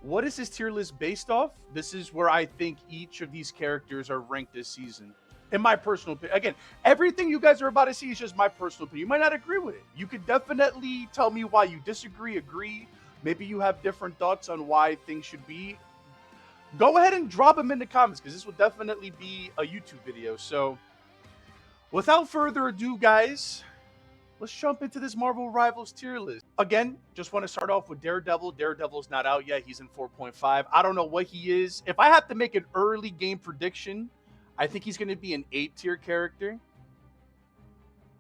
What is this tier list based off? This is where I think each of these characters are ranked this season. In my personal opinion. Again, everything you guys are about to see is just my personal opinion. You might not agree with it. You could definitely tell me why you disagree, agree. Maybe you have different thoughts on why things should be. Go ahead and drop them in the comments because this will definitely be a YouTube video. So, without further ado, guys, let's jump into this Marvel Rivals tier list. Again, just want to start off with Daredevil. Daredevil's not out yet. He's in 4.5. I don't know what he is. If I have to make an early game prediction, I think he's going to be an 8-tier character.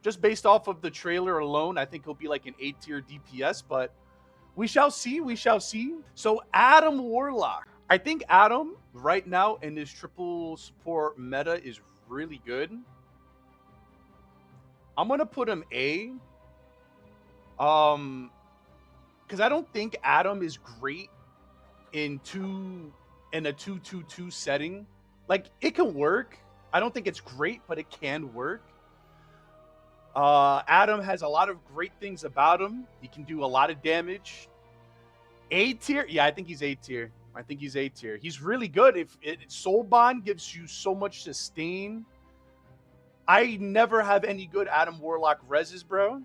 Just based off of the trailer alone, I think he'll be like an 8-tier DPS, but we shall see. We shall see. So, Adam Warlock. I think Adam, right now, in his triple support meta is really good. I'm gonna put him A. Because I don't think Adam is great in a 2-2-2 setting. Like, it can work. I don't think it's great, but it can work. Adam has a lot of great things about him. He can do a lot of damage. A tier? Yeah, I think he's A tier. I think he's A tier. He's really good. If Soul Bond gives you so much sustain. I never have any good Adam Warlock reses, bro.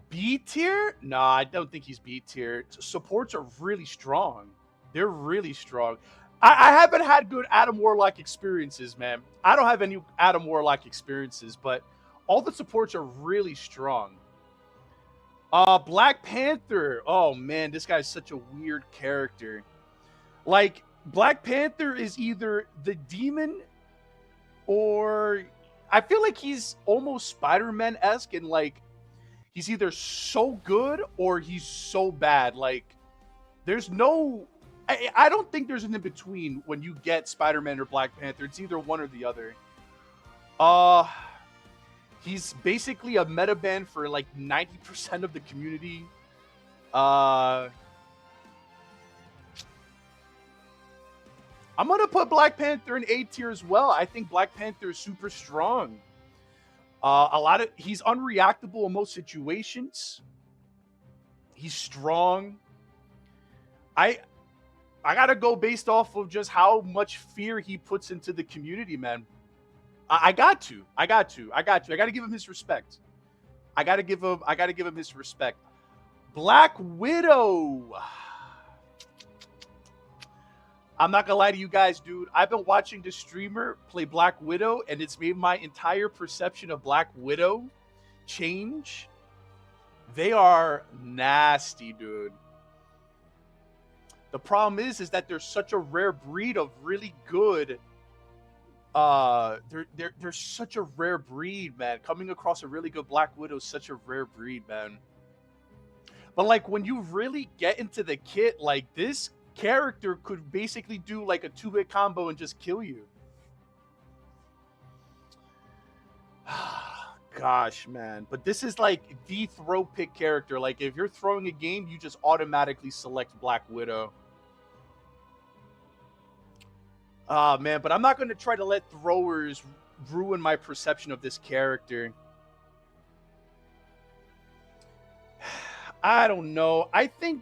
B tier? No, I don't think he's B tier. Supports are really strong. They're really strong. I haven't had good Adam Warlock experiences, man. I don't have any Adam Warlock experiences, but all the supports are really strong. Black Panther. Oh man, this guy's such a weird character. Like, Black Panther is either the demon or I feel like he's almost Spider-Man-esque and like he's either so good or he's so bad. Like, there's no I don't think there's an in-between when you get Spider-Man or Black Panther. It's either one or the other. He's basically a meta ban for like 90% of the community. I'm gonna put Black Panther in A tier as well. I think Black Panther is super strong. He's unreactable in most situations. He's strong. I gotta go based off of just how much fear he puts into the community, man. I got to give him his respect. I gotta give him his respect. Black Widow. I'm not gonna lie to you guys, dude. I've been watching this streamer play Black Widow, and it's made my entire perception of Black Widow change. They are nasty, dude. The problem is that there's such a rare breed of really good. They're such a rare breed, man. Coming across a really good Black Widow is such a rare breed, man. But like when you really get into the kit, like this character could basically do like a 2-hit combo and just kill you. Gosh, man. But this is like the throw pick character. Like if you're throwing a game, you just automatically select Black Widow. Man, but I'm not going to try to let throwers ruin my perception of this character. I don't know. I think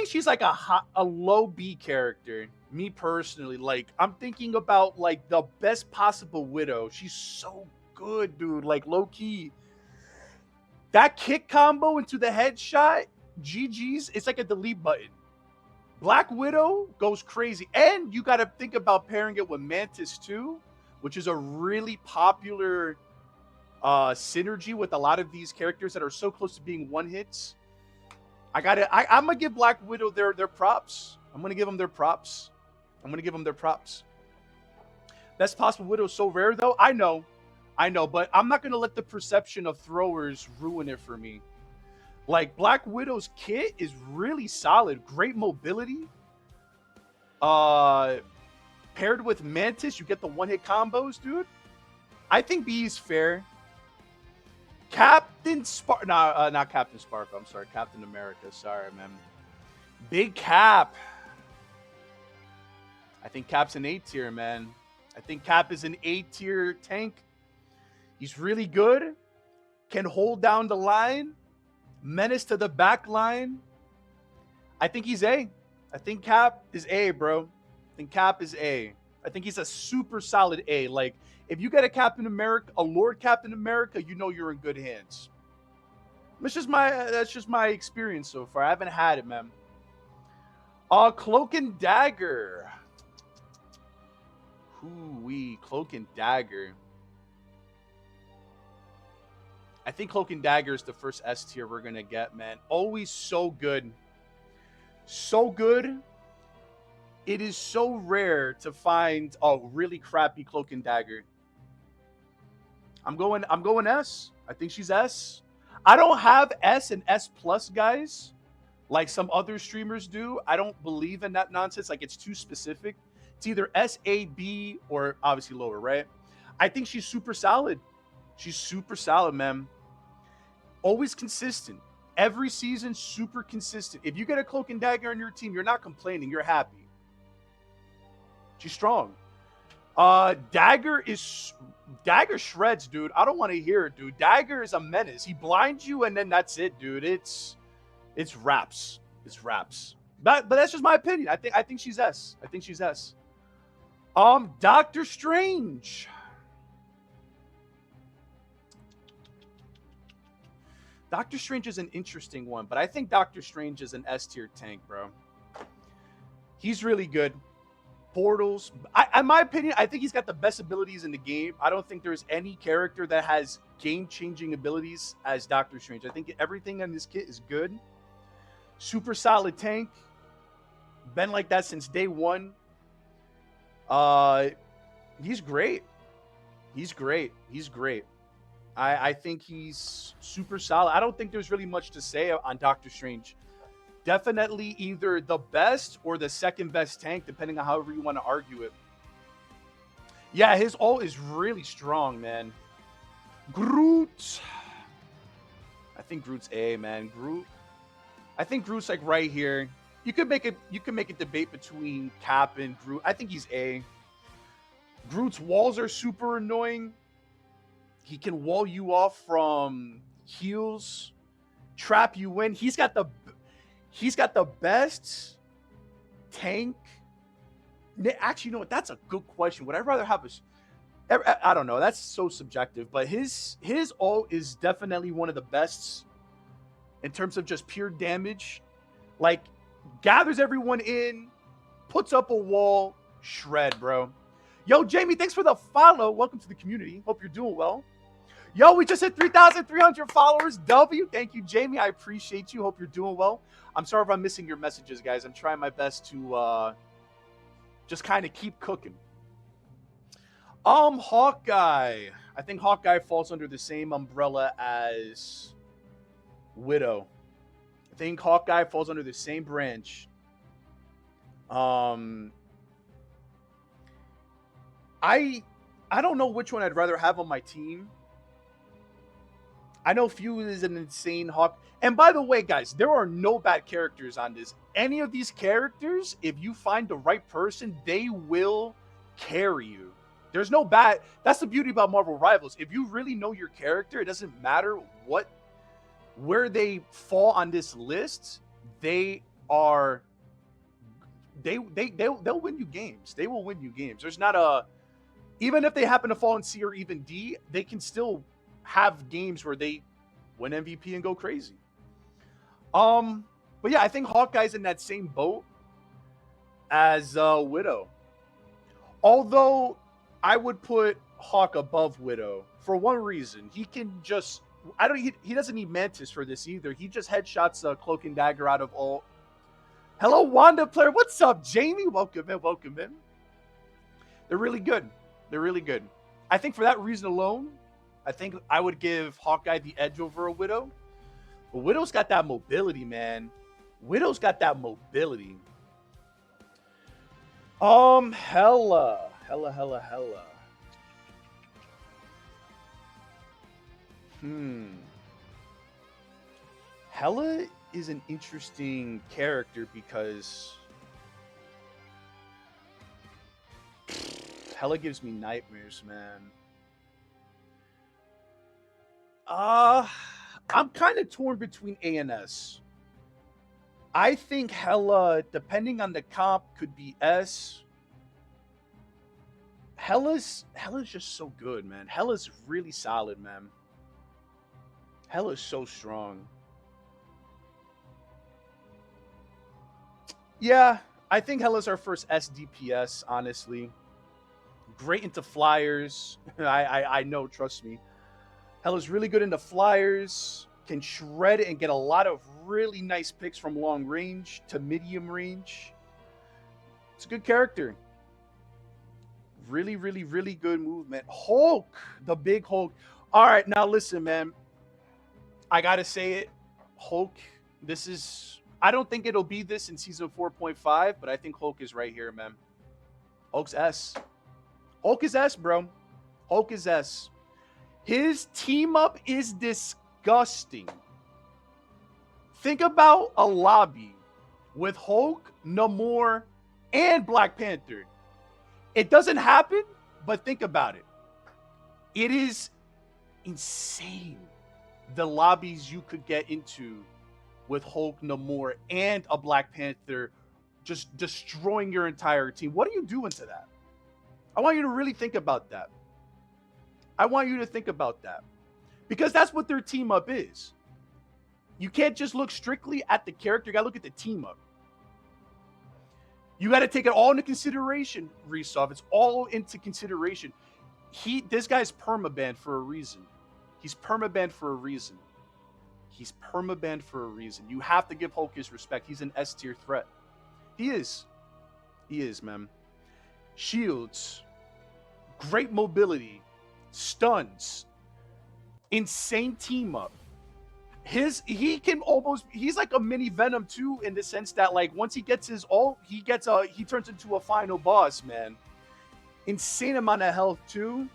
she's like a low B character. Me personally, like I'm thinking about like the best possible Widow. She's so good, dude. Like low key, that kick combo into the headshot, GG's. It's like a delete button. Black Widow goes crazy, and you got to think about pairing it with Mantis too, which is a really popular synergy with a lot of these characters that are so close to being one hits. I'm gonna give Black Widow their props. I'm gonna give them their props. Best possible Widow is so rare though. I know, but I'm not gonna let the perception of throwers ruin it for me. Like Black Widow's kit is really solid, great mobility. Paired with Mantis, you get the one-hit combos, dude. I think B is fair. Captain Spark, not Captain Sparkle. I'm sorry, Captain America. Sorry, man. Big Cap. I think Cap's an A tier, man. I think Cap is an A tier tank. He's really good. Can hold down the line. Menace to the back line. I think he's A. I think Cap is A, bro. I think Cap is A. I think he's a super solid A. Like, if you get a Captain America, a Lord Captain America, you know you're in good hands. That's just my experience so far. I haven't had it, man. Cloak and Dagger. Hoo-wee, Cloak and Dagger. I think Cloak and Dagger is the first S tier we're gonna get, man. Always so good. So good. It is so rare to find a really crappy Cloak and Dagger. I'm going S. I think she's S. I don't have S and S plus guys like some other streamers do. I don't believe in that nonsense. Like, it's too specific. It's either S, A, B, or obviously lower, right? I think she's super solid. She's super solid, man. Always consistent. Every season, super consistent. If you get a Cloak and Dagger on your team, you're not complaining. You're happy. She's strong. Dagger shreds, dude. I don't want to hear it, dude. Dagger is a menace. He blinds you, and then that's it, dude. It's raps. It's raps. But that's just my opinion. I think she's S. I think she's S. Doctor Strange. Doctor Strange is an interesting one, but I think Doctor Strange is an S tier tank, bro. He's really good. Portals. In my opinion, I think he's got the best abilities in the game. I don't think there's any character that has game-changing abilities as Doctor Strange. I think everything on this kit is good. Super solid tank. Been like that since day one. He's great. He's great. He's great. I think he's super solid. I don't think there's really much to say on Doctor Strange. Definitely either the best or the second best tank, depending on however you want to argue it. Yeah, his ult is really strong, man. Groot. I think Groot's A, man. Groot. I think Groot's like right here. You could make a debate between Cap and Groot. I think he's A. Groot's walls are super annoying. He can wall you off from heals, trap you in. He's got the best tank. Actually, you know what? That's a good question. Would I rather have I don't know. That's so subjective. But his ult is definitely one of the best in terms of just pure damage. Like, gathers everyone in, puts up a wall, shred, bro. Yo, Jamie, thanks for the follow. Welcome to the community. Hope you're doing well. Yo, we just hit 3,300 followers. W, thank you, Jamie. I appreciate you. Hope you're doing well. I'm sorry if I'm missing your messages, guys. I'm trying my best to just kind of keep cooking. Hawkeye. I think Hawkeye falls under the same umbrella as Widow. I think Hawkeye falls under the same branch. I don't know which one I'd rather have on my team. I know Fuse is an insane Hawk. And by the way, guys, there are no bad characters on this. Any of these characters, if you find the right person, they will carry you. There's no bad. That's the beauty about Marvel Rivals. If you really know your character, it doesn't matter where they fall on this list. They'll win you games. They will win you games. There's not even if they happen to fall in C or even D, they can still have games where they win MVP and go crazy. But yeah, I think Hawkeye's in that same boat as Widow. Although I would put Hawk above Widow for one reason. He can just he doesn't need Mantis for this either. He just headshots Cloak and Dagger out of ult. Hello, Wanda player. What's up, Jamie? Welcome in. Welcome in. They're really good. They're really good. I think for that reason alone, I think I would give Hawkeye the edge over a Widow. But Widow's got that mobility, man. Widow's got that mobility. Hella. Hella is an interesting character because Hella gives me nightmares, man. I'm kind of torn between A and S. I think Hella, depending on the comp, could be S. Hella's just so good, man. Hella's really solid, man. Hella's so strong. Yeah, I think Hella's our first SDPS, honestly. Great into flyers. I know, trust me. Hella's really good into flyers. Can shred and get a lot of really nice picks from long range to medium range. It's a good character. Really, really, really good movement. Hulk, the big Hulk. All right, now listen, man. I gotta say it. Hulk, this is. I don't think it'll be this in season 4.5, but I think Hulk is right here, man. Hulk's S. Hulk is S, bro. Hulk is S. His team up is disgusting. Think about a lobby with Hulk, Namor, and Black Panther. It doesn't happen, but think about it. It is insane the lobbies you could get into with Hulk, Namor, and a Black Panther just destroying your entire team. What are you doing to that? I want you to really think about that. I want you to think about that. Because that's what their team up is. You can't just look strictly at the character. You got to look at the team up. You got to take it all into consideration, Resolve. It's all into consideration. This guy's permabanned for a reason. He's permabanned for a reason. He's permabanned for a reason. You have to give Hulk his respect. He's an S tier threat. He is. He is, man. Shields. Great mobility. Stuns. Insane team up. He's like a mini Venom too, in the sense that like once he gets his ult, he turns into a final boss, man. Insane amount of health too.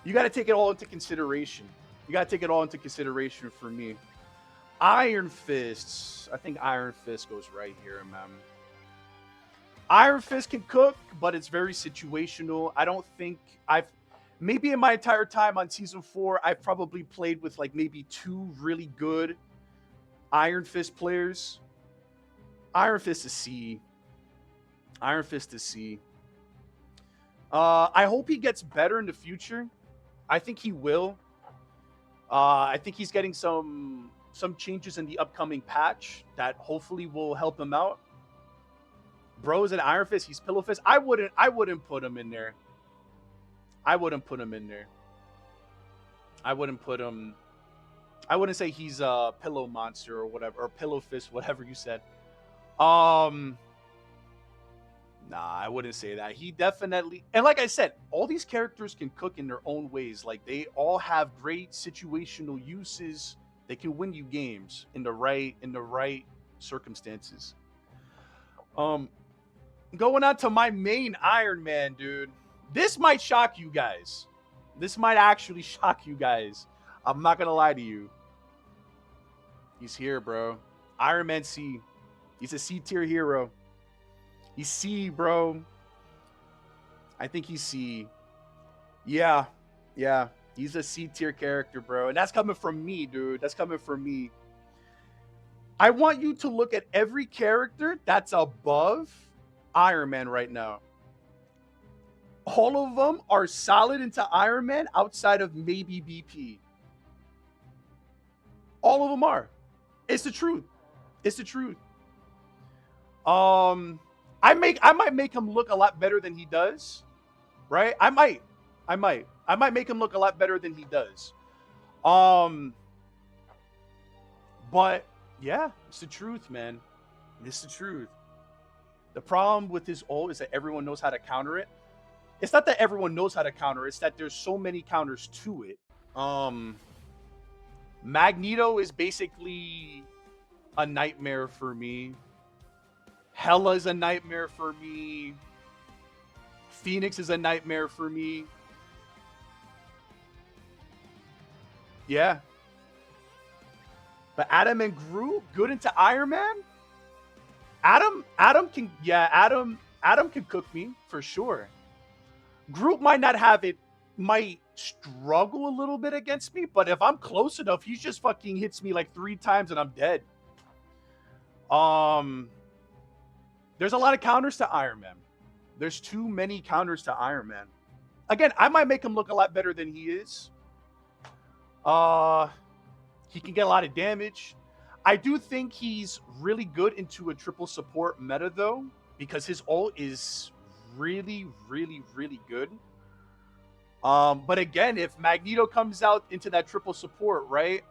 You got to take it all into consideration. You got to take it all into consideration for me. Iron Fists. I think Iron Fist goes right here, man. Iron Fist can cook, but it's very situational. I don't think maybe in my entire time on season 4, I've probably played with like maybe 2 really good Iron Fist players. Iron Fist is C. Iron Fist is C. I hope he gets better in the future. I think he will. I think he's getting some changes in the upcoming patch that hopefully will help him out. Bro is an Iron Fist. He's Pillow Fist. I wouldn't put him in there. I wouldn't put him in there. I wouldn't say he's a Pillow Monster or whatever, or Pillow Fist, whatever you said. Nah, I wouldn't say that. He definitely, and like I said, all these characters can cook in their own ways. Like they all have great situational uses. They can win you games in the right circumstances. Going on to my main Iron Man, dude. This might shock you guys. This might actually shock you guys. I'm not gonna lie to you. He's here, bro. Iron Man C. He's a C tier hero. He's C, bro. I think he's C. Yeah. He's a C tier character, bro. And that's coming from me, dude. That's coming from me. I want you to look at every character that's above Iron Man right now. All of them are solid into Iron Man outside of maybe BP. All of them are. It's the truth. It's the truth. I might make him look a lot better than he does. Right? I might make him look a lot better than he does. But yeah, it's the truth, man. It's the truth. The problem with his ult is that everyone knows how to counter it. It's not that everyone knows how to counter it, it's that there's so many counters to it. Magneto is basically a nightmare for me. Hela is a nightmare for me. Phoenix is a nightmare for me. Yeah. But Adam and Groot, good into Iron Man? Adam can cook me for sure. Groot might not have it, might struggle a little bit against me, but if I'm close enough, he just fucking hits me like 3 times and I'm dead. There's a lot of counters to Iron Man. There's too many counters to Iron Man. Again, I might make him look a lot better than he is. He can get a lot of damage. I do think he's really good into a triple support meta, though, because his ult is really, really, really good. But again, if Magneto comes out into that triple support, right,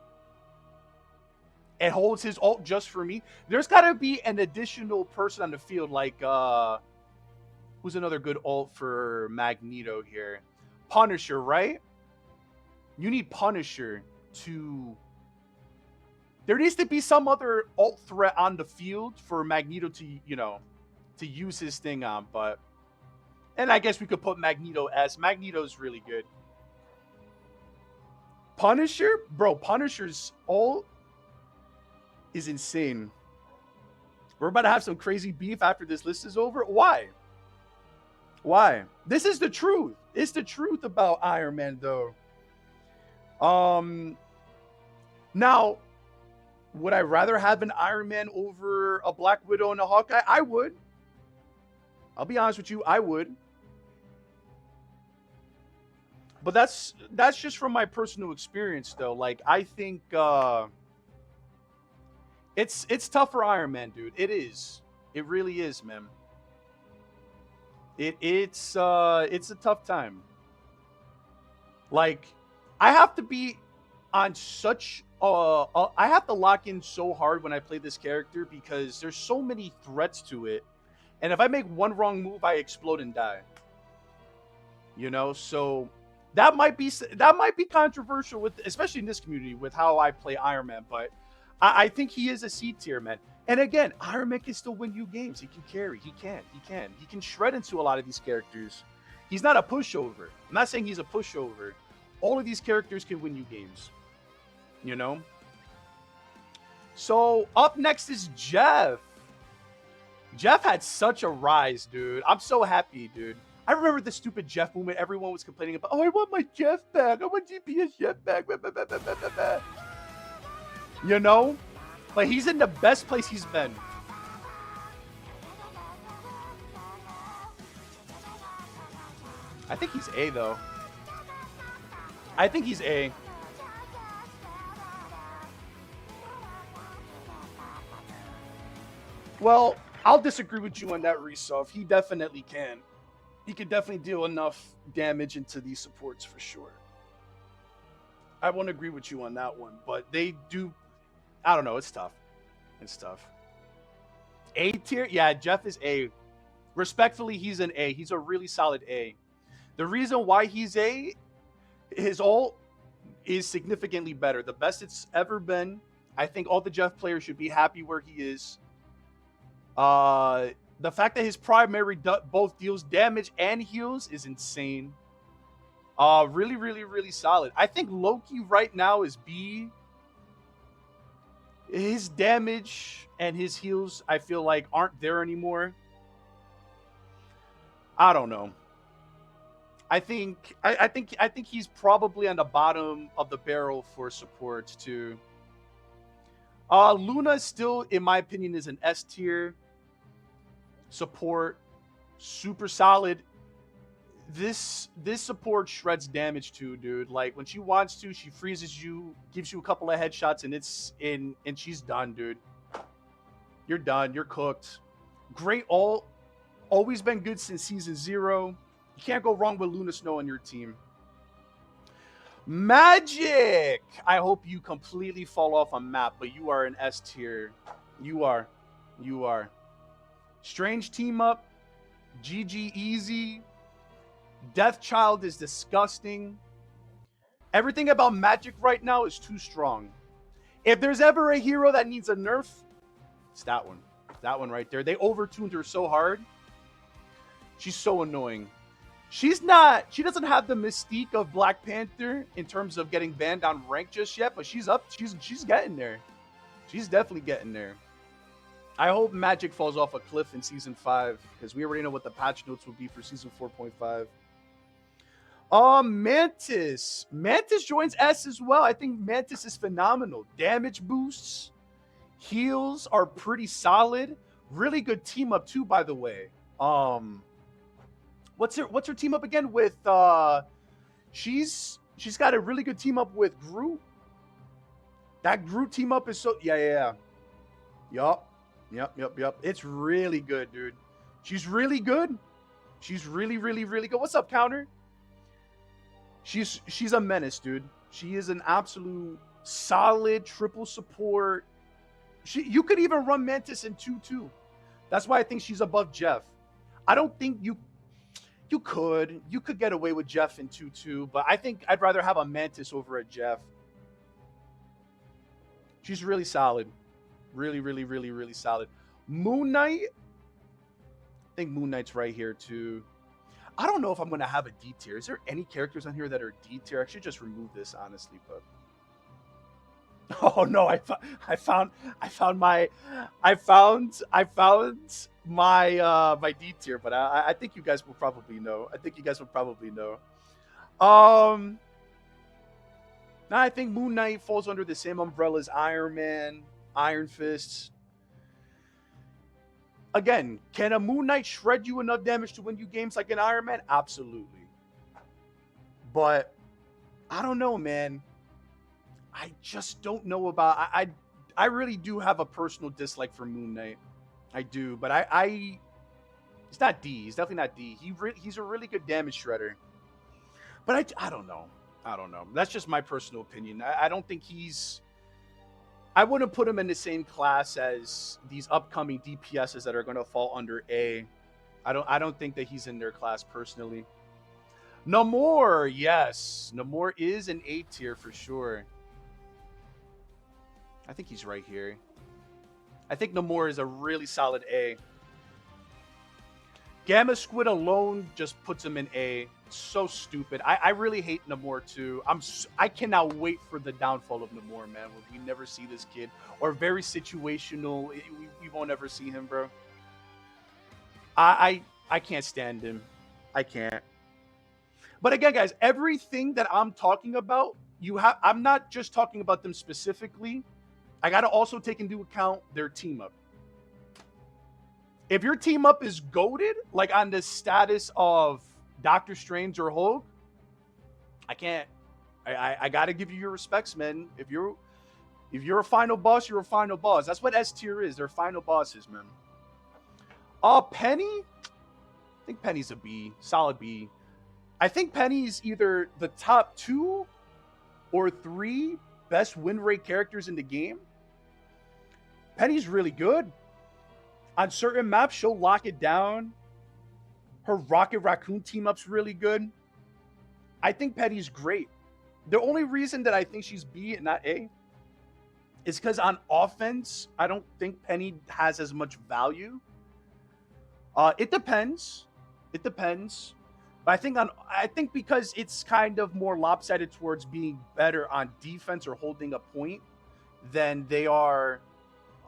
and holds his ult just for me, there's got to be an additional person on the field, like, who's another good ult for Magneto here? Punisher, right? You need Punisher to... There needs to be some other ult threat on the field for Magneto to, you know, to use his thing on, but... And I guess we could put Magneto as... Magneto's really good. Punisher? Bro, Punisher's ult is insane. We're about to have some crazy beef after this list is over. Why? Why? This is the truth. It's the truth about Iron Man, though. Now, would I rather have an Iron Man over a Black Widow and a Hawkeye? I would. I'll be honest with you, I would. But that's just from my personal experience, though. Like, I think it's tough for Iron Man, dude. It is. It really is, man. It's a tough time. Like, I have to be on such I have to lock in so hard when I play this character because there's so many threats to it. And if I make one wrong move, I explode and die. You know, so that might be controversial with, especially in this community, with how I play Iron Man, but I think he is a C tier, man. And again, Iron Man can still win you games. He can carry. He can shred into a lot of these characters. He's not a pushover. I'm not saying he's a pushover. All of these characters can win you games. You know? So, up next is Jeff. Jeff had such a rise, dude. I'm so happy, dude. I remember the stupid Jeff movement. Everyone was complaining about, oh, I want my Jeff back. I want GPS Jeff back. You know? But he's in the best place he's been. I think he's A, though. I think he's A. Well, I'll disagree with you on that, Resolve. He definitely can. He can definitely deal enough damage into these supports for sure. I won't agree with you on that one, but they do... I don't know. It's tough. It's tough. A tier? Yeah, Jeff is A. Respectfully, he's an A. He's a really solid A. The reason why he's A, his ult is significantly better. The best it's ever been. I think all the Jeff players should be happy where he is. The fact that his primary both deals damage and heals is insane. Really, really, really solid. I think Loki right now is B. His damage and his heals, I feel like, aren't there anymore. I don't know. I think he's probably on the bottom of the barrel for supports too. Luna still, in my opinion, is an S tier support. Super solid. This support shreds damage too, dude. Like, when she wants to, she freezes you, gives you a couple of headshots, and she's done, dude. You're done. You're cooked. Great ult. Always been good since season 0. You can't go wrong with Luna Snow on your team. Magic! I hope you completely fall off a map, but you are an S tier. You are. You are. Strange team up. GG easy. Deathchild is disgusting. Everything about Magic right now is too strong. If there's ever a hero that needs a nerf, it's that one. That one right there. They overtuned her so hard. She's so annoying. She doesn't have the mystique of Black Panther in terms of getting banned on rank just yet, but she's getting there. She's definitely getting there. I hope Magic falls off a cliff in Season 5, because we already know what the patch notes will be for Season 4.5. Mantis. Mantis joins S as well. I think Mantis is phenomenal. Damage boosts. Heals are pretty solid. Really good team up too, by the way. What's her team up again with she's got a really good team up with Groot. That Groot team up is so yeah. Yup. It's really good, dude. She's really good. She's really good. What's up, Counter? She's a menace, dude. She is an absolute solid triple support. You could even run Mantis in 2-2. That's why I think she's above Jeff. I don't think you could get away with Jeff in 2-2, but I think I'd rather have a Mantis over a Jeff. She's really solid. Really solid. Moon Knight. I think Moon Knight's right here too. I don't know if I'm going to have a D tier. Is there any characters on here that are D tier? I should just remove this, honestly, but oh no, I found my my D tier, but I think you guys will probably know. Now I think Moon Knight falls under the same umbrella as Iron Man, Iron Fist. Again, can a Moon Knight shred you enough damage to win you games like an Iron Man? Absolutely. But I don't know, man. I just don't know about. I really do have a personal dislike for Moon Knight. I do, but he's not D. He's definitely not D. He's a really good damage shredder. But I don't know. That's just my personal opinion. I don't think he's. I wouldn't put him in the same class as these upcoming DPSs that are going to fall under A. I don't think that he's in their class personally. Namor, yes. Namor is an A tier for sure. I think he's right here. I think Namor is a really solid A. Gamma Squid alone just puts him in A. So stupid. I really hate Namor too. I cannot wait for the downfall of Namor, man. When we never see this kid, or very situational. We won't ever see him, bro. I can't stand him. I can't. But again, guys, everything that I'm talking about, I'm not just talking about them specifically. I got to also take into account their team up. If your team up is goated, like on the status of Doctor Strange or Hulk, I can't. I got to give you your respects, man. If you're a final boss, you're a final boss. That's what S tier is. They're final bosses, man. Penny? I think Penny's a B. Solid B. I think Penny's either the top 2 or 3 best win rate characters in the game. Penny's really good. On certain maps, she'll lock it down. Her Rocket Raccoon team-up's really good. I think Penny's great. The only reason that I think she's B and not A is because on offense, I don't think Penny has as much value. It depends. But I think because it's kind of more lopsided towards being better on defense or holding a point than they are,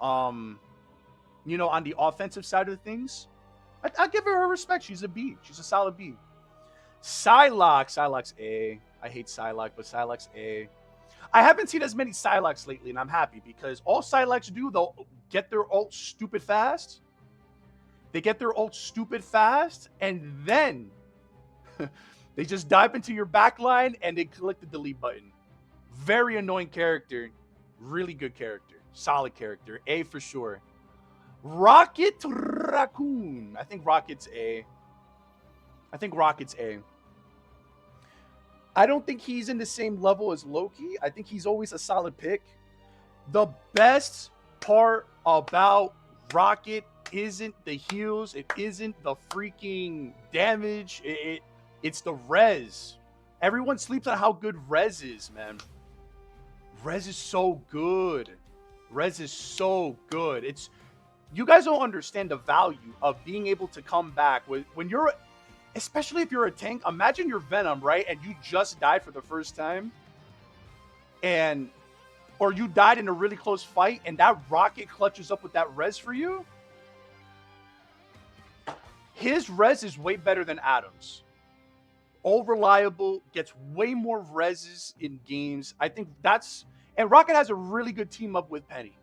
on the offensive side of things. I'll give her respect. She's a B. She's a solid B. Psylocke A. I hate Psylocke, but Psylocke's A. I haven't seen as many Psylocks lately, and I'm happy because all Psylocks do, they'll get their ult stupid fast. And then they just dive into your backline and they click the delete button. Very annoying character. Really good character. Solid character. A for sure. Rocket Raccoon. I think Rocket's A. I don't think he's in the same level as Loki. I think he's always a solid pick. The best part about Rocket isn't the heals. It isn't the freaking damage. It's the res. Everyone sleeps on how good res is, man. Res is so good. You guys don't understand the value of being able to come back when you're, especially if you're a tank. Imagine you're Venom, right? And you just died for the first time, or you died in a really close fight, and that Rocket clutches up with that res for you. His res is way better than Adam's. All reliable, gets way more reses in games. I think and Rocket has a really good team up with Penny.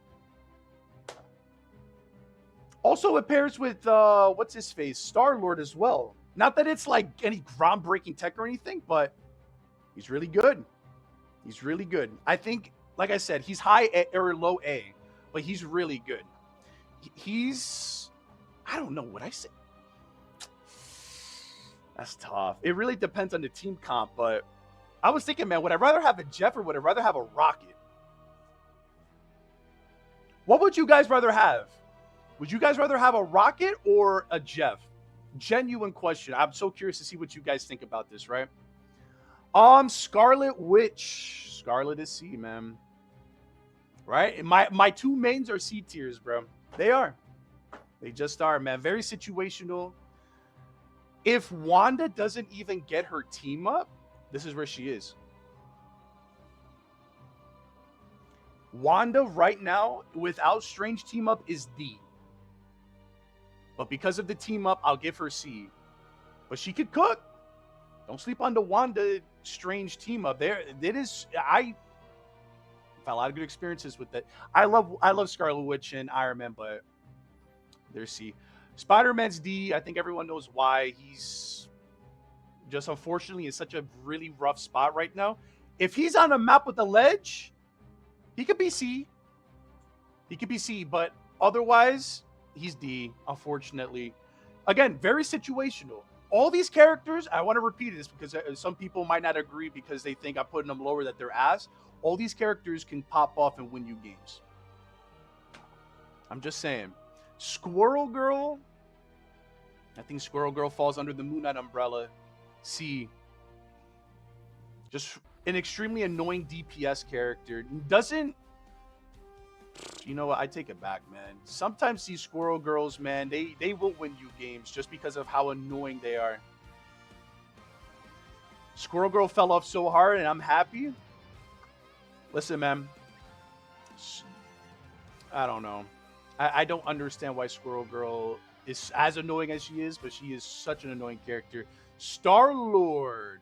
Also, it pairs with what's his face, Star-Lord as well. Not that it's like any groundbreaking tech or anything, but he's really good. He's really good. I think, like I said, he's high A or low A, but he's really good. He's, I don't know what I say. That's tough. It really depends on the team comp, but I was thinking, man, would I rather have a Jeff or would I rather have a Rocket? What would you guys rather have? Would you guys rather have a Rocket or a Jeff? Genuine question. I'm so curious to see what you guys think about this, right? Scarlet Witch. Scarlet is C, man. Right? My two mains are C tiers, bro. They are. They just are, man. Very situational. If Wanda doesn't even get her team up, this is where she is. Wanda right now, without Strange team up, is D. But because of the team up, I'll give her C. But she could cook. Don't sleep on the Wanda Strange team up. There, it is. I've had a lot of good experiences with that. I love Scarlet Witch and Iron Man, but there's C. Spider-Man's D. I think everyone knows why. He's just unfortunately in such a really rough spot right now. If he's on a map with a ledge, he could be C. He could be C, but otherwise, he's D, unfortunately. Again, very situational. All these characters, I want to repeat this because some people might not agree because they think I'm putting them lower that they're ass. All these characters can pop off and win you games. I'm just saying. Squirrel Girl, I think Squirrel Girl falls under the Moon Knight umbrella. C. Just an extremely annoying DPS character. Doesn't, you know what? I take it back, man. Sometimes these Squirrel Girls, man, they will win you games just because of how annoying they are. Squirrel Girl fell off so hard, and I'm happy. Listen, man. I don't know. I don't understand why Squirrel Girl is as annoying as she is, but she is such an annoying character. Star-Lord.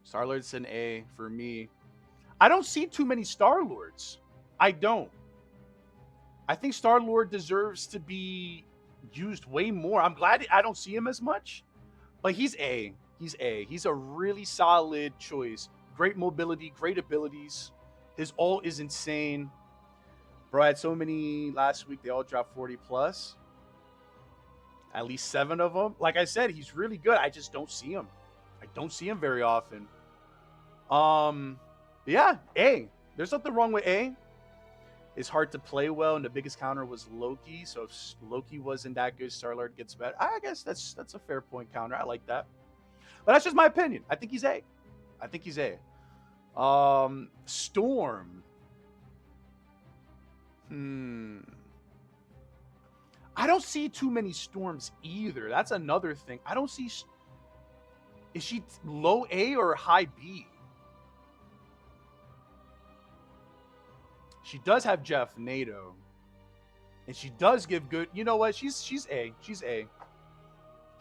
Star-Lord's an A for me. I don't see too many Star-Lords. I don't. I think Star-Lord deserves to be used way more. I'm glad I don't see him as much, but he's A. He's A. He's a really solid choice. Great mobility, great abilities. His ult is insane. Bro, I had so many last week. They all dropped 40 plus. At least 7 of them. Like I said, he's really good. I just don't see him. I don't see him very often. Yeah, A. There's nothing wrong with A. It's hard to play well, and the biggest counter was Loki. So if Loki wasn't that good, Star-Lord gets better. I guess that's a fair point counter. I like that. But that's just my opinion. I think he's A. I think he's A. Storm. I don't see too many Storms either. That's another thing. I don't see. Is she low A or high B? She does have Jeff NATO, and she does give good. You know what? She's A. She's A.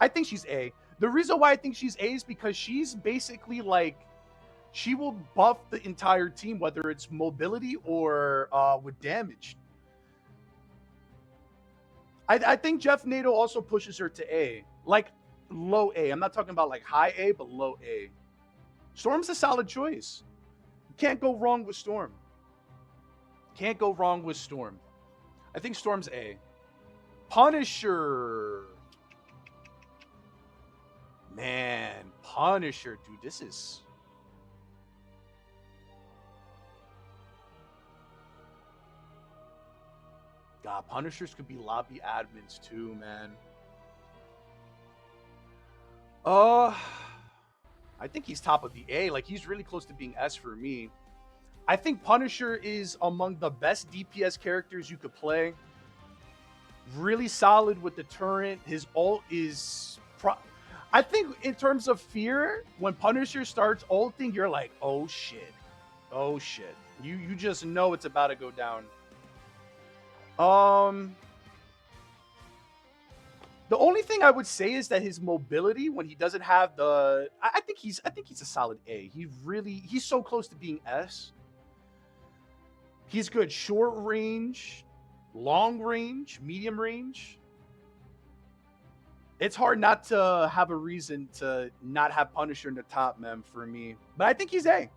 I think she's A. The reason why I think she's A is because she's basically like, she will buff the entire team, whether it's mobility or with damage. I think Jeff NATO also pushes her to A, like low A. I'm not talking about like high A, but low A. Storm's a solid choice. You can't go wrong with Storm. Can't go wrong with Storm. I think Storm's A. Punisher. Man, Punisher, dude, this is... God, Punishers could be lobby admins too, man. I think he's top of the A. Like, he's really close to being S for me. I think Punisher is among the best DPS characters you could play. Really solid with the turret. His ult is... I think in terms of fear, when Punisher starts ulting, you're like, oh shit. Oh shit. You just know it's about to go down. The only thing I would say is that his mobility, when he doesn't have the... I think he's a solid A. He's so close to being S. He's good short range, long range, medium range. It's hard not to have a reason to not have Punisher in the top, man, for me. But I think he's A.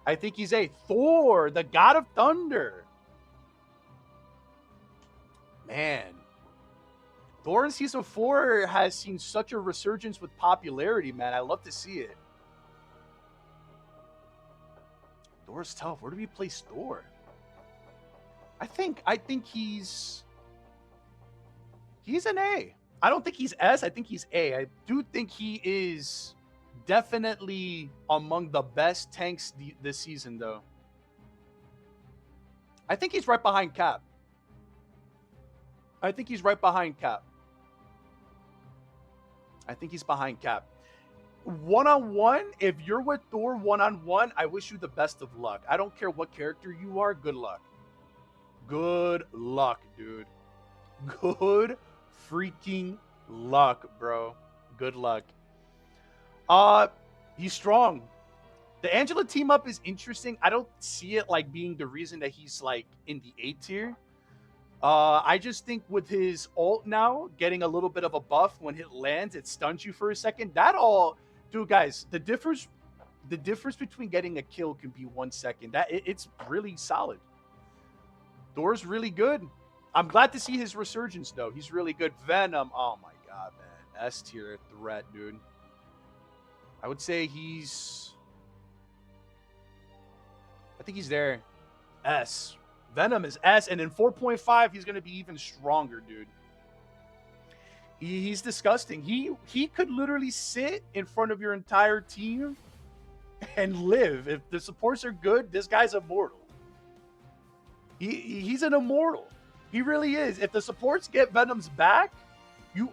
I think he's A. Thor, the God of Thunder. Man. Thor in Season 4 has seen such a resurgence with popularity, man. I love to see it. Thor's tough. Where do we place Thor? I think he's an A. I don't think he's S. I think he's A. I do think he is definitely among the best tanks this season, though. I think he's right behind Cap. I think he's behind Cap. One-on-one, if you're with Thor one-on-one, I wish you the best of luck. I don't care what character you are. Good luck. Good luck, dude. Good freaking luck, bro. Good luck. He's strong. The Angela team up is interesting. I don't see it like being the reason that he's like in the A tier. I just think with his ult now getting a little bit of a buff when it lands, it stuns you for a second. That all, dude, guys, the difference between getting a kill can be 1 second. It's really solid. Thor's really good. I'm glad to see his resurgence, though. He's really good. Venom, oh my god, man, S tier threat, dude. I would say I think he's there. S. Venom is S, and in 4.5, he's going to be even stronger, dude. He's disgusting. He could literally sit in front of your entire team and live. If the supports are good, this guy's immortal. He's an immortal. He really is. If the supports get Venom's back,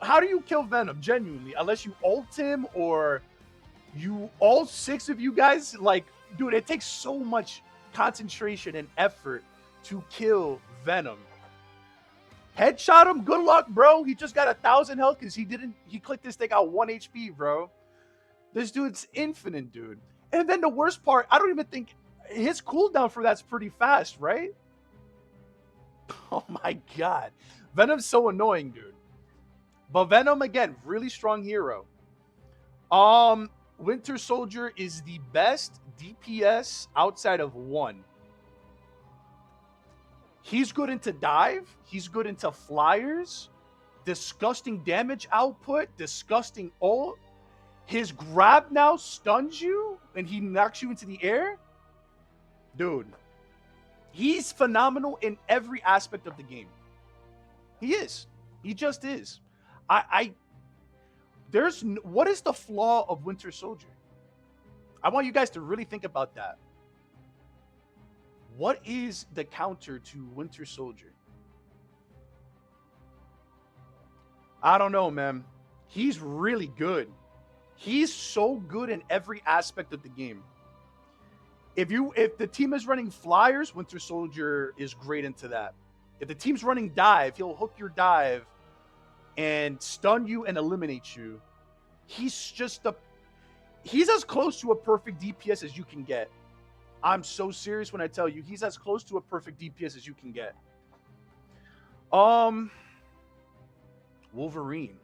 how do you kill Venom, genuinely? Unless you ult him or all 6 of you guys, like, dude, it takes so much concentration and effort to kill Venom. Headshot him, good luck, bro. He just got 1,000 health because he clicked this thing out 1 HP, bro. This dude's infinite, dude. And then the worst part, I don't even think his cooldown for that's pretty fast, right? Oh my god. Venom's so annoying, dude. But Venom, again, really strong hero. Winter Soldier is the best DPS outside of 1. He's good into dive. He's good into flyers. Disgusting damage output. Disgusting ult. His grab now stuns you and he knocks you into the air. Dude. He's phenomenal in every aspect of the game. He is. He just is. What is the flaw of Winter Soldier? I want you guys to really think about that. What is the counter to Winter Soldier? I don't know, man. He's really good. He's so good in every aspect of the game. If the team is running flyers, Winter Soldier is great into that. If the team's running dive, he'll hook your dive and stun you and eliminate you. He's as close to a perfect DPS as you can get. I'm so serious when I tell you he's as close to a perfect DPS as you can get. Wolverine.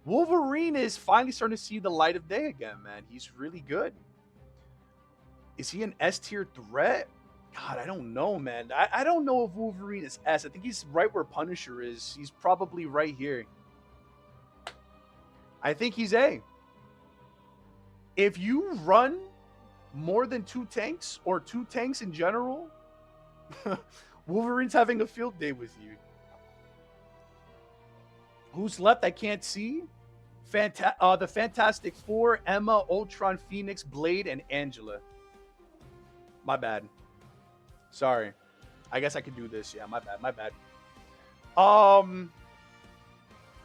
Wolverine is finally starting to see the light of day again, man. He's really good. Is he an S tier threat? God, I don't know, man. I don't know if Wolverine is S. I think he's right where Punisher is. He's probably right here. I think he's A. If you run more than 2 tanks or 2 tanks in general, Wolverine's having a field day with you. Who's left? I can't see. The Fantastic Four, Emma, Ultron, Phoenix, Blade, and Angela. My bad. Sorry. I guess I could do this. Yeah, my bad.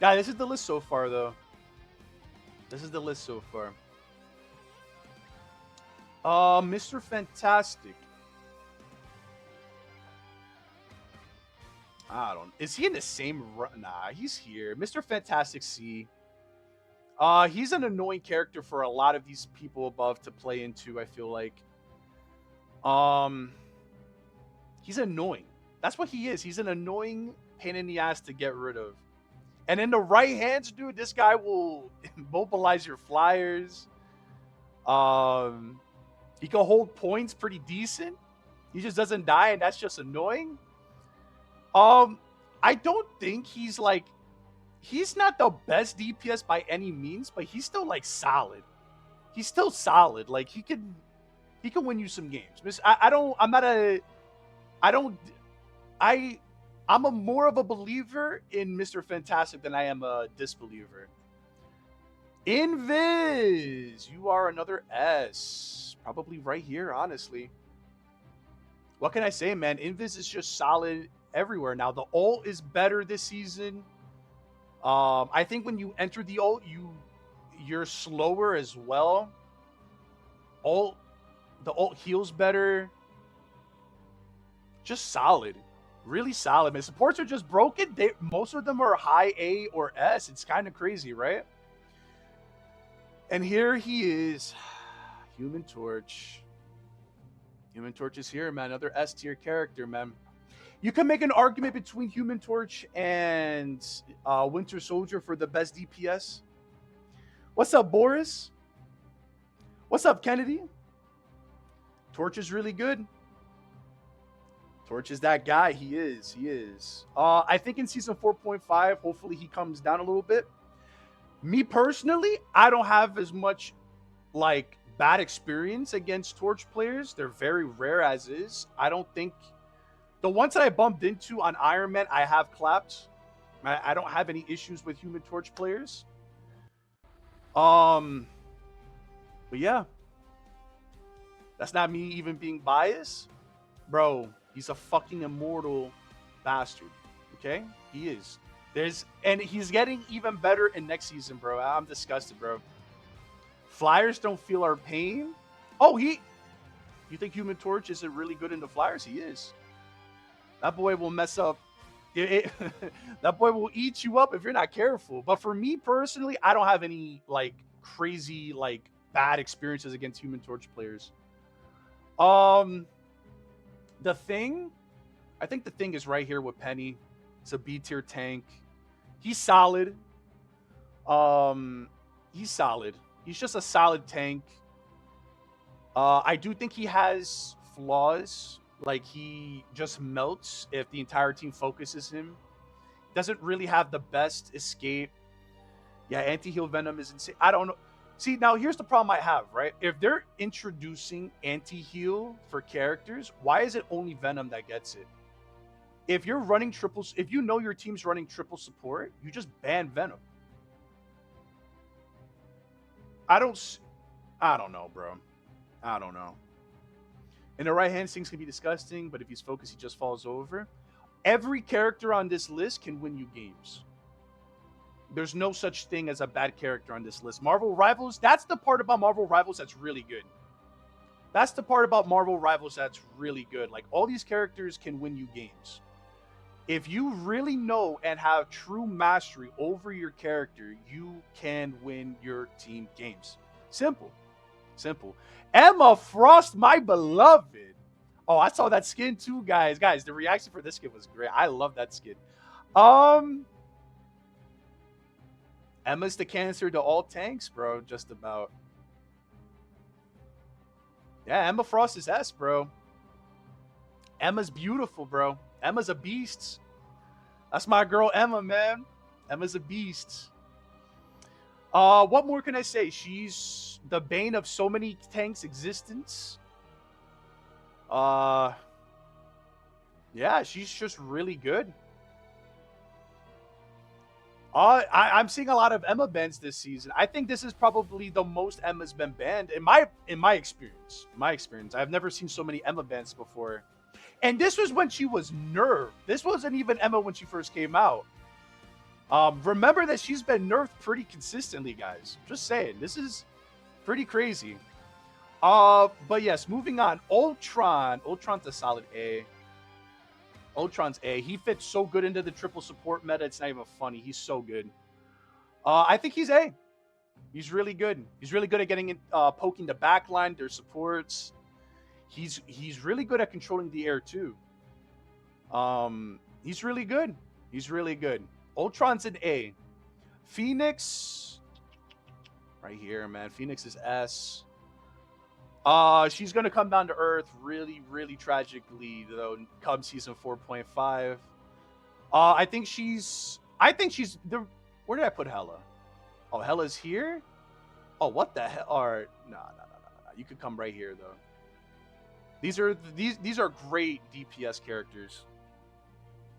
Yeah, this is the list so far, though. Mr. Fantastic. Is he in the same run? Nah, he's here. Mr. Fantastic C. He's an annoying character for a lot of these people above to play into, I feel like. He's annoying. That's what he is. He's an annoying pain in the ass to get rid of. And in the right hands, dude, this guy will mobilize your flyers. He can hold points pretty decent. He just doesn't die, and that's just annoying. I don't think he's not the best DPS by any means, but he's still like solid. He's still solid. Like he can win you some games. I'm a more of a believer in Mr. Fantastic than I am a disbeliever. Invis, you are another S. Probably right here, honestly. What can I say, man? Invis is just solid everywhere. Now, the ult is better this season. I think when you enter the ult, you're slower as well. The ult heals better. Just solid. Really solid, man. Supports are just broken. Most of them are high A or S. It's kind of crazy, right? And here he is. Human Torch. Human Torch is here, man. Another S tier character, man. You can make an argument between Human Torch and Winter Soldier for the best DPS. What's up, Boris? What's up, Kennedy? Torch is really good. Torch is that guy. He is. I think in season 4.5, hopefully he comes down a little bit. Me personally, I don't have as much like bad experience against Torch players. They're very rare as is. I don't think the ones that I bumped into on Iron Man, I have clapped. I don't have any issues with Human Torch players. But yeah, that's not me even being biased, bro. He's a fucking immortal bastard. Okay, he is. And he's getting even better in next season, bro. I'm disgusted, bro. Flyers don't feel our pain. Oh, you think Human Torch isn't really good in the Flyers? He is. That boy will mess up. That boy will eat you up if you're not careful. But for me personally, I don't have any like crazy like bad experiences against Human Torch players. The Thing, I think the Thing is right here with Penny. It's a B tier tank. He's solid. He's solid. He's just a solid tank. I do think he has flaws. Like he just melts if the entire team focuses him. Doesn't really have the best escape. Yeah, anti-heal Venom is insane. I don't know. See, now here's the problem I have, right? If they're introducing anti-heal for characters, why is it only Venom that gets it? If you're running triples, if you know your team's running triple support, you just ban Venom. I don't know, bro. I don't know. In the right hand, things can be disgusting, but if he's focused, he just falls over. Every character on this list can win you games. There's no such thing as a bad character on this list. Marvel Rivals, that's the part about Marvel Rivals that's really good. That's the part about Marvel Rivals that's really good. Like, all these characters can win you games. If you really know and have true mastery over your character, you can win your team games. Simple. Simple. Emma Frost, my beloved. Oh, I saw that skin too, guys. Guys, the reaction for this skin was great. I love that skin. Emma's the cancer to all tanks, bro. Just about. Yeah, Emma Frost is S, bro. Emma's beautiful, bro. Emma's a beast. That's my girl Emma, man. Emma's a beast. What more can I say? She's the bane of so many tanks' existence. Yeah, she's just really good. I'm seeing a lot of Emma bans this season. I think this is probably the most Emma's been banned in my experience. I've never seen so many Emma bans before. And this was when she was nerfed. This wasn't even Emma when she first came out. Remember that she's been nerfed pretty consistently, guys. Just saying. This is pretty crazy. But yes, moving on. Ultron. Ultron's a solid A. Ultron's A. He fits so good into the triple support meta. It's not even funny. He's so good. I think he's A. He's really good. He's really good at getting in, poking the back line, their supports. He's really good at controlling the air too. He's really good. He's really good. Ultron's an A. Phoenix, right here, man. Phoenix is S. She's gonna come down to earth really, really tragically though. Come season 4.5. I think she's the. Where did I put Hella? Oh, Hella's here. Oh, what the hell? Or no. You could come right here though. These are great DPS characters.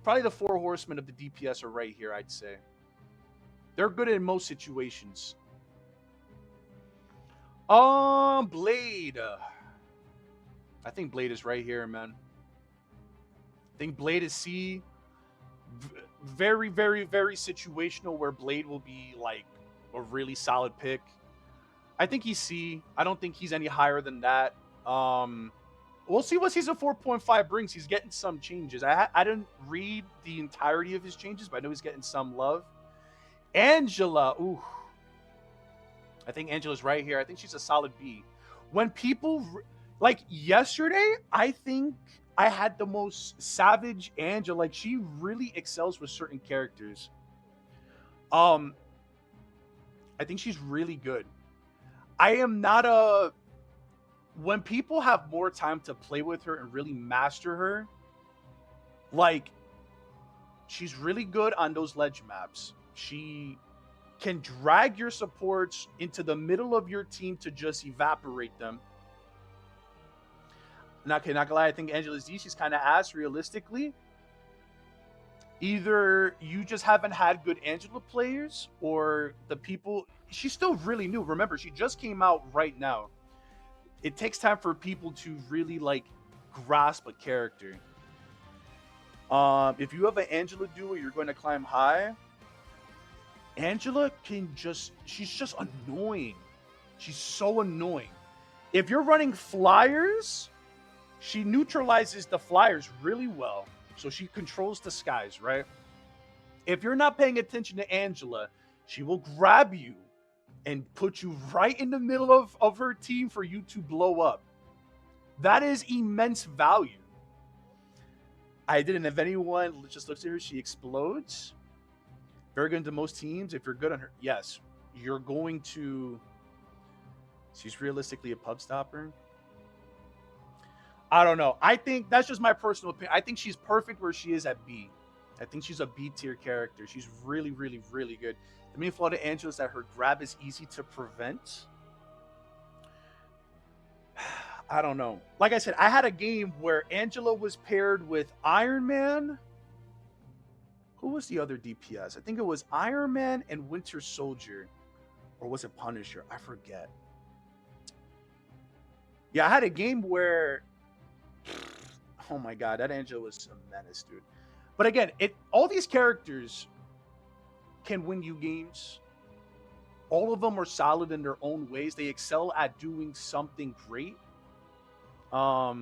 Probably the 4 horsemen of the DPS are right here, I'd say. They're good in most situations. Blade. I think Blade is right here, man. I think Blade is C. Very, very, very situational where Blade will be like a really solid pick. I think he's C. I don't think he's any higher than that. We'll see what season 4.5 brings. He's getting some changes. I didn't read the entirety of his changes, but I know he's getting some love. Angela. Ooh. I think Angela's right here. I think she's a solid B. When people... Like, yesterday, I think I had the most savage Angela. Like, she really excels with certain characters. I think she's really good. I am not a... When people have more time to play with her and really master her, like, she's really good on those ledge maps. She can drag your supports into the middle of your team to just evaporate them. Not gonna lie, I think Angela's D, she's kind of ass realistically. Either you just haven't had good Angela players, or the people... She's still really new. Remember, she just came out right now. It takes time for people to really like grasp a character. If you have an Angela duo, you're going to climb high. Angela she's just annoying. She's so annoying. If you're running flyers, she neutralizes the flyers really well. So she controls the skies, right? If you're not paying attention to Angela, she will grab you and put you right in the middle of her team for you to blow up. That is immense value. I didn't have anyone just looks at her, she explodes. Very good into most teams. If you're good on her, yes, you're going to... She's realistically a pub stopper. I don't know. I think that's just my personal opinion. I think she's perfect where she is at B. I think she's a B tier character. She's really, really, really good. The main flaw to Angela is that her grab is easy to prevent. I don't know. Like I said, I had a game where Angela was paired with Iron Man. Who was the other DPS? I think it was Iron Man and Winter Soldier. Or was it Punisher? I forget. Yeah, I had a game where... Oh my god, that Angela was a menace, dude. But again, all these characters can win you games. All of them are solid in their own ways. They excel at doing something great. But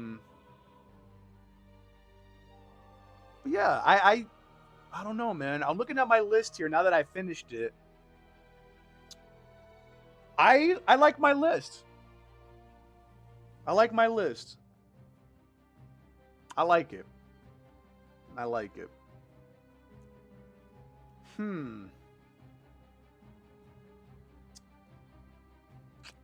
yeah, I don't know, man. I'm looking at my list here now that I finished it. I like my list. I like my list. I like it. I like it.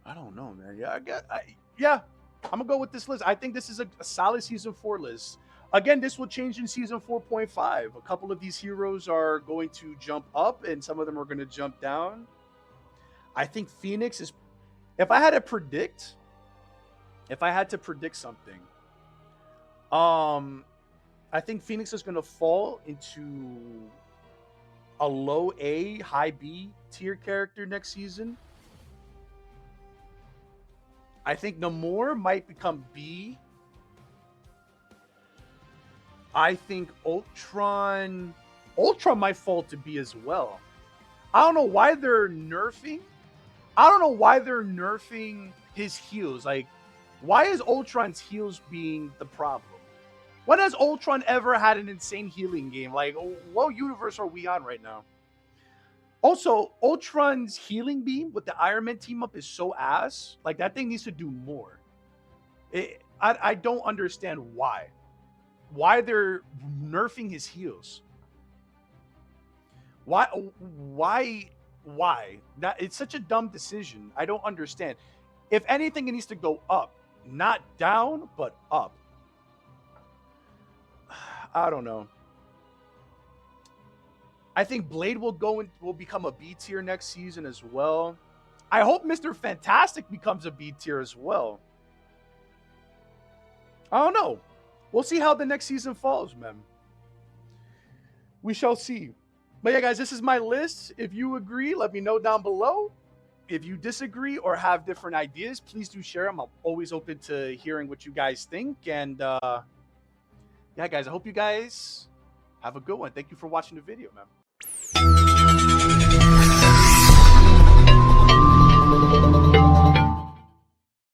I don't know, man. Yeah, I'm gonna go with this list. I think this is a solid season 4 list. Again, this will change in season 4.5. A couple of these heroes are going to jump up, and some of them are going to jump down. I think Phoenix is... If I had to predict something, I think Phoenix is going to fall into a low A, high B tier character next season. I think Namor might become B. I think Ultron might fall to B as well. I don't know why they're nerfing. His heals. Like, why is Ultron's heals being the problem? When has Ultron ever had an insane healing game? Like, what universe are we on right now? Also, Ultron's healing beam with the Iron Man team up is so ass. Like, that thing needs to do more. I don't understand why. why they're nerfing his heals. Why? That it's such a dumb decision. I don't understand. If anything, it needs to go up, not down, but up. I don't know. I think Blade will become a B tier next season as well. I hope Mr. Fantastic becomes a B tier as well. I don't know. We'll see how the next season falls, man. We shall see. But yeah, guys, this is my list. If you agree, let me know down below. If you disagree or have different ideas, please do share them. I'm always open to hearing what you guys think. And yeah, guys, I hope you guys have a good one. Thank you for watching the video, man.